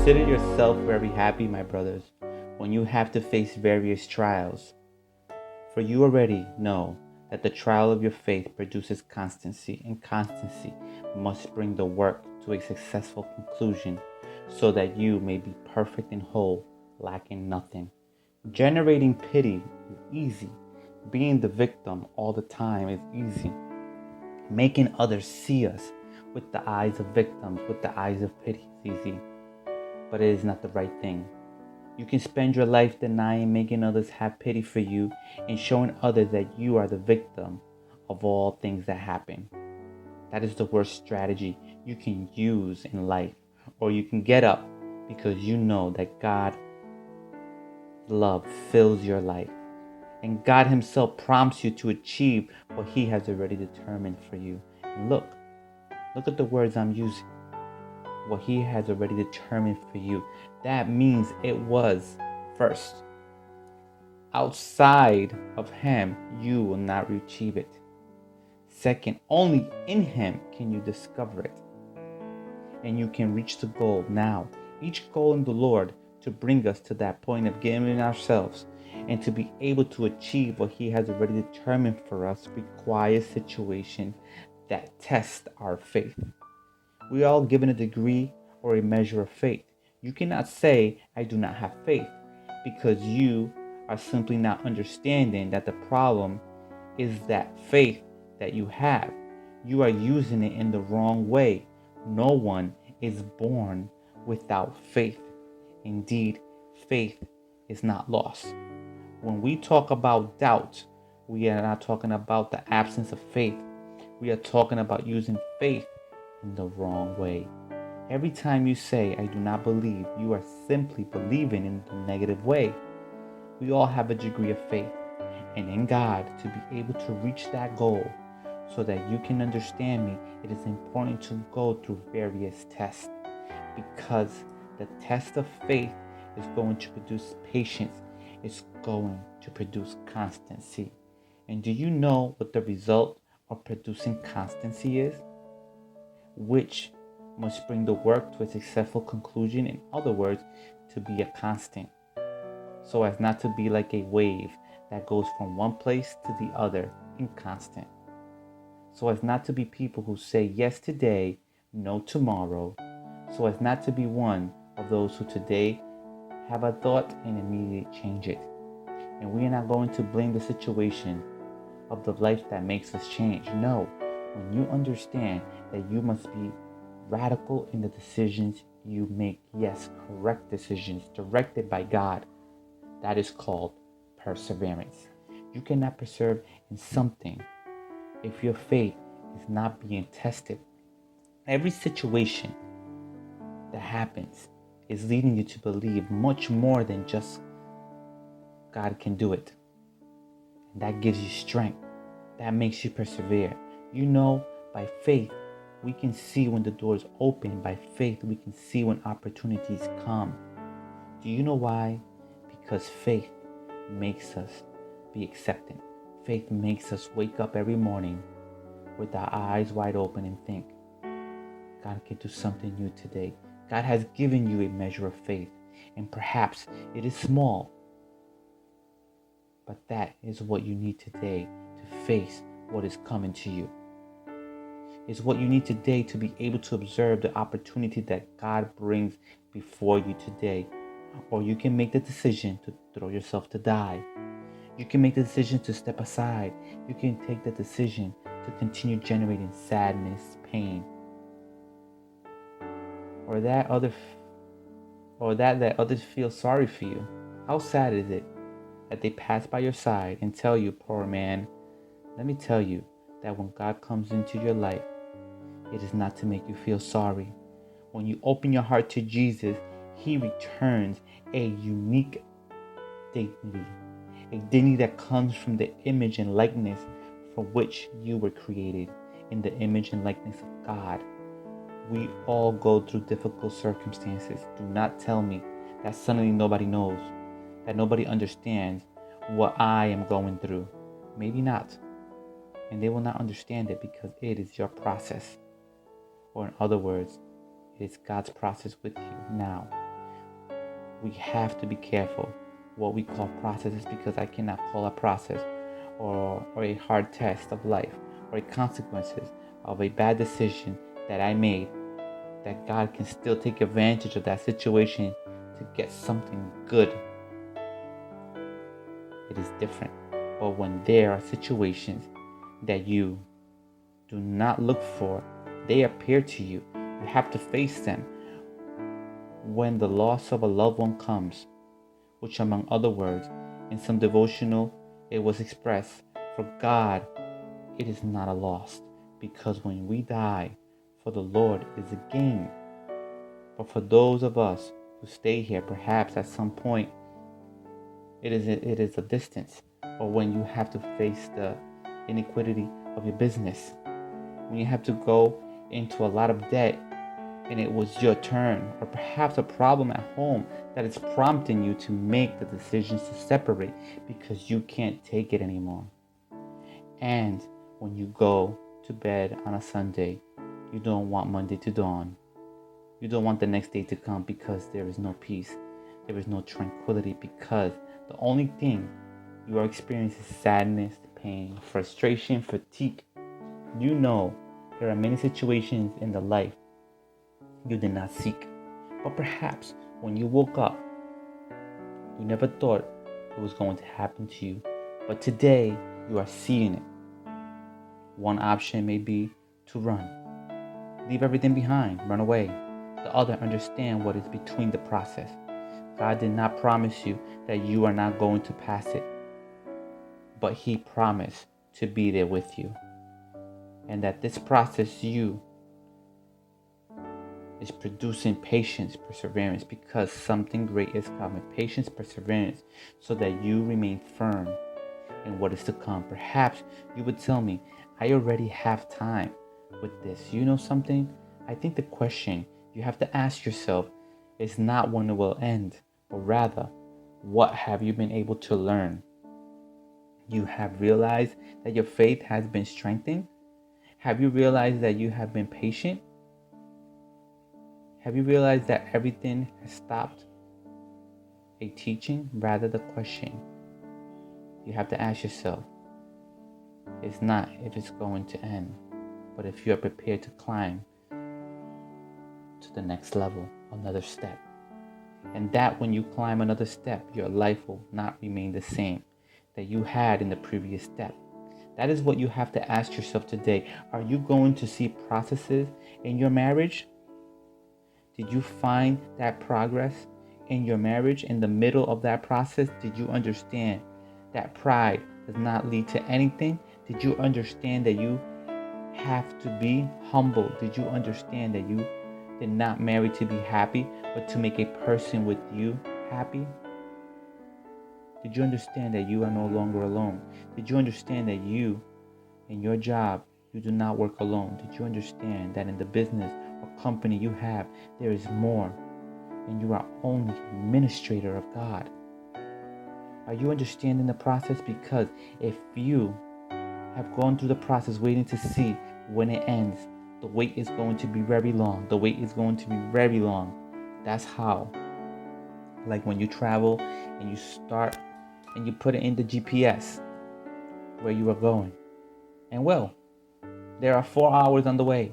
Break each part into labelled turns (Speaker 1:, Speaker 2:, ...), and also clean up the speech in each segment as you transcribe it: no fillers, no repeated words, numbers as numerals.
Speaker 1: Consider yourself very happy, my brothers, when you have to face various trials. For you already know that the trial of your faith produces constancy, and constancy must bring the work to a successful conclusion, so that you may be perfect and whole, lacking nothing. Generating pity is easy. Being the victim all the time is easy. Making others see us with the eyes of victims, with the eyes of pity is easy. But it is not the right thing. You can spend your life denying making others have pity for you and showing others that you are the victim of all things that happen. That is the worst strategy you can use in life. Or you can get up because you know that God's love fills your life. And God Himself prompts you to achieve what He has already determined for you. And look at the words I'm using. What He has already determined for you. That means it was first. Outside of Him, you will not achieve it. Second, only in Him can you discover it. And you can reach the goal now. Each goal in the Lord to bring us to that point of giving ourselves and to be able to achieve what He has already determined for us requires situations that test our faith. We are all given a degree or a measure of faith. You cannot say, I do not have faith, because you are simply not understanding that the problem is that faith that you have. You are using it in the wrong way. No one is born without faith. Indeed, faith is not lost. When we talk about doubt, we are not talking about the absence of faith. We are talking about using faith in the wrong way. Every time you say, I do not believe, you are simply believing in the negative way. We all have a degree of faith, and in God, to be able to reach that goal, so that you can understand me, it is important to go through various tests, because the test of faith is going to produce patience. It's going to produce constancy. And do you know what the result of producing constancy is? Which must bring the work to a successful conclusion. In other words, to be a constant, so as not to be like a wave that goes from one place to the other, inconstant. So as not to be people who say yes today, no tomorrow. So as not to be one of those who today have a thought and immediately change it. And we are not going to blame the situation of the life that makes us change. No, when you understand that you must be radical in the decisions you make. Yes, correct decisions directed by God. That is called perseverance. You cannot persevere in something if your faith is not being tested. Every situation that happens is leading you to believe much more than just God can do it. And that gives you strength. That makes you persevere. You know, by faith, we can see when the doors open. By faith, we can see when opportunities come. Do you know why? Because faith makes us be acceptant. Faith makes us wake up every morning with our eyes wide open and think, God can do something new today. God has given you a measure of faith, and perhaps it is small, but that is what you need today to face what is coming to you. It's what you need today to be able to observe the opportunity that God brings before you today. Or you can make the decision to throw yourself to die. You can make the decision to step aside. You can take the decision to continue generating sadness, pain, or that others feel sorry for you. How sad is it that they pass by your side and tell you, poor man? Let me tell you that when God comes into your life, it is not to make you feel sorry. When you open your heart to Jesus, He returns a unique dignity, a dignity that comes from the image and likeness for which you were created, in the image and likeness of God. We all go through difficult circumstances. Do not tell me that suddenly nobody knows, that nobody understands what I am going through. Maybe not. And they will not understand it because it is your process. Or in other words, it is God's process with you now. we have to be careful what we call processes, because I cannot call a process or a hard test of life or a consequences of a bad decision that I made, that God can still take advantage of that situation to get something good. It is different. But when there are situations that you do not look for, they appear to you. You have to face them. When the loss of a loved one comes, which among other words, in some devotional, it was expressed, for God, it is not a loss, because when we die, for the Lord it is a gain. But for those of us who stay here, perhaps at some point, it is a distance, or when you have to face the iniquity of your business, when you have to go into a lot of debt and it was your turn, or perhaps a problem at home that is prompting you to make the decisions to separate because you can't take it anymore. And when you go to bed on a Sunday, you don't want Monday to dawn. You don't want the next day to come, because there is no peace. There is no tranquility, because the only thing you are experiencing is sadness, pain, frustration, fatigue. You know there are many situations in the life you did not seek. But perhaps when you woke up, you never thought it was going to happen to you. But today, you are seeing it. One option may be to run. Leave everything behind. Run away. The other, understand what is between the process. God did not promise you that you are not going to pass it, but He promised to be there with you. And that this process is producing patience, perseverance, because something great is coming. Patience, perseverance, so that you remain firm in what is to come. Perhaps you would tell me, I already have time with this. You know something? I think the question you have to ask yourself is not when it will end, but rather, what have you been able to learn? You have realized that your faith has been strengthened? Have you realized that you have been patient? Have you realized that everything has stopped a teaching? Rather, the question you have to ask yourself is not if it's going to end, but if you are prepared to climb to the next level, another step. And that when you climb another step, your life will not remain the same that you had in the previous step. That is what you have to ask yourself today. Are you going to see processes in your marriage? Did you find that progress in your marriage? In the middle of that process, did you understand that pride does not lead to anything? Did you understand that you have to be humble? Did you understand that you did not marry to be happy, but to make a person with you happy? Did you understand that you are no longer alone? Did you understand that you, in your job, you do not work alone? Did you understand that in the business or company you have, there is more, and you are only administrator of God? Are you understanding the process? Because if you have gone through the process waiting to see when it ends, the wait is going to be very long. The wait is going to be very long. That's how, like when you travel and you start and you put it in the GPS where you are going. And well, there are 4 hours on the way,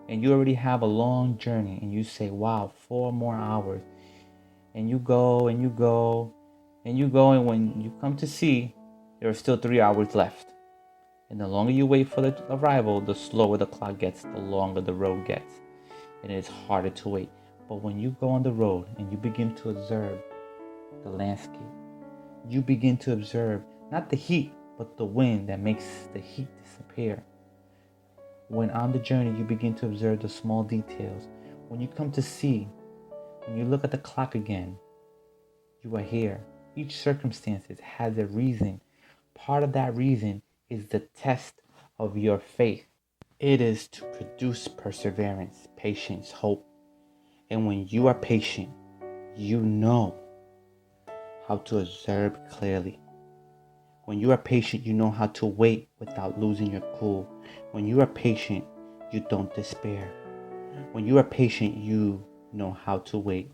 Speaker 1: and you already have a long journey, and you say, wow, 4 more hours. And you go and you go and you go, and when you come to see, there are still 3 hours left. And the longer you wait for the arrival, the slower the clock gets, the longer the road gets, and it is harder to wait. But when you go on the road and you begin to observe the landscape, you begin to observe not the heat, but the wind that makes the heat disappear. When on the journey, you begin to observe the small details. When you come to see, when you look at the clock again, you are here. Each circumstance has a reason. Part of that reason is the test of your faith. It is to produce perseverance, patience, hope. And when you are patient, you know how to observe clearly. When you are patient, you know how to wait without losing your cool. When you are patient, you don't despair. When you are patient, you know how to wait.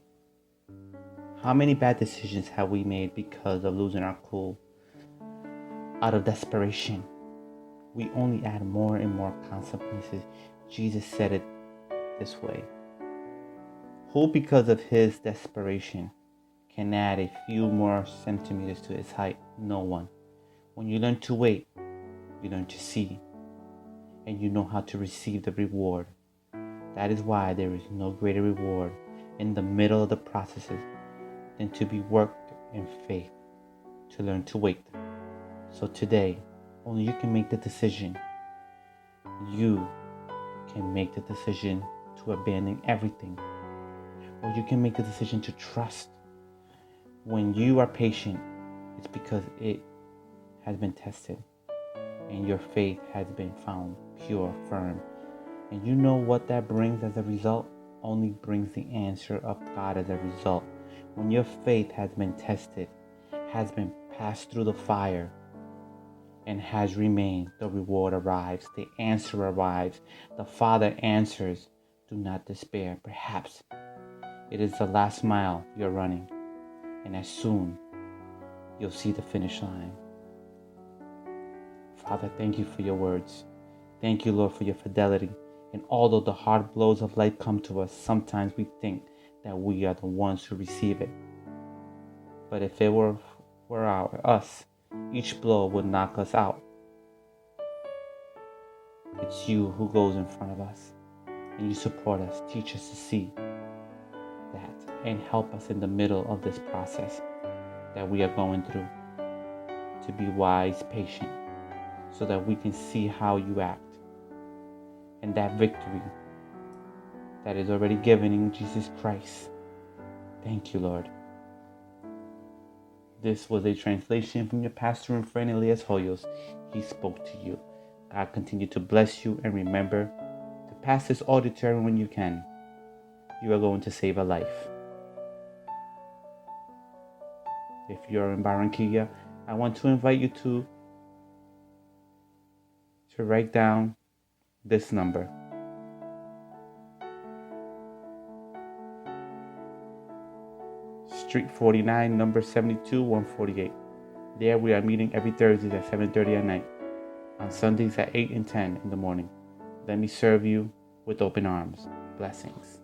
Speaker 1: How many bad decisions have we made because of losing our cool? Out of desperation, we only add more and more consequences. Jesus said it this way: who, because of his desperation, can add a few more centimeters to his height? No one. When you learn to wait, you learn to see, and you know how to receive the reward. That is why there is no greater reward in the middle of the processes than to be worked in faith, to learn to wait. So today, only you can make the decision. You can make the decision to abandon everything, or you can make the decision to trust. When you are patient, it's because it has been tested and your faith has been found pure, firm. And you know what that brings as a result? Only brings the answer of God as a result. When your faith has been tested, has been passed through the fire, and has remained, the reward arrives, the answer arrives, the Father answers. Do not despair. Perhaps it is the last mile you're running, and as soon you'll see the finish line. Father, thank you for your words. Thank you, Lord, for your fidelity. And although the hard blows of life come to us, sometimes we think that we are the ones who receive it. But if it were us, each blow would knock us out. It's you who goes in front of us, and you support us, teach us to see that, and help us in the middle of this process that we are going through, to be wise, patient, so that we can see how you act, and that victory that is already given in Jesus Christ. Thank you, Lord. This was a translation from your pastor and friend Elias Hoyos. He spoke to you. God continue to bless you, and remember to pass this auditorium when you can. You are going to save a life. If you're in Barranquilla, I want to invite you to write down this number. Street 49, number 72, 148. There we are meeting every Thursday at 7:30 at night. On Sundays at 8 and 10 in the morning. Let me serve you with open arms. Blessings.